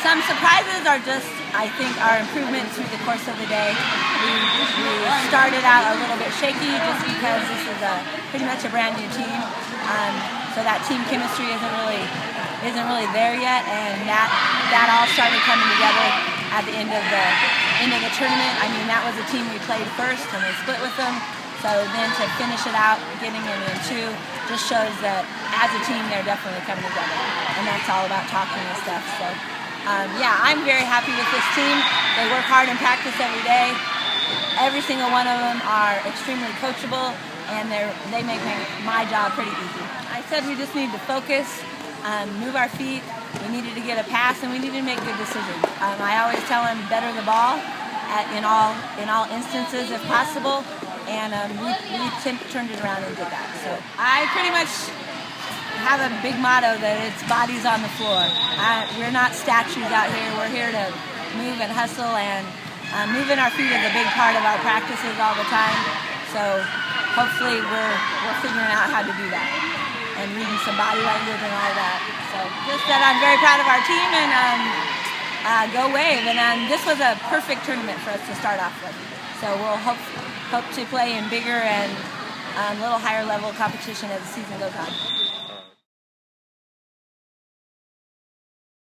Some surprises are just, I think, our improvement through the course of the day. We started out a little bit shaky just because this is pretty much a brand new team. So that team chemistry isn't really there yet, and that all started coming together at the end of the tournament. I mean, that was a team we played first, and we split with them. So then to finish it out, getting them in two, just shows that as a team they're definitely coming together, and that's all about talking and stuff. So yeah, I'm very happy with this team. They work hard in practice every day. Every single one of them are extremely coachable, and they make my job pretty easy. I said we just need to focus, move our feet. We needed to get a pass, and we needed to make good decisions. I always tell them better the ball in all instances if possible, and we turned it around and did that. So I pretty much have a big motto that it's bodies on the floor. We're not statues out here. We're here to move and hustle, and moving our feet is a big part of our practices all the time. So hopefully we're figuring out how to do that and reading some body language and all that. So just that I'm very proud of our team, and go Wave. And this was a perfect tournament for us to start off with. So we'll hope to play in bigger and a little higher level competition as the season goes on.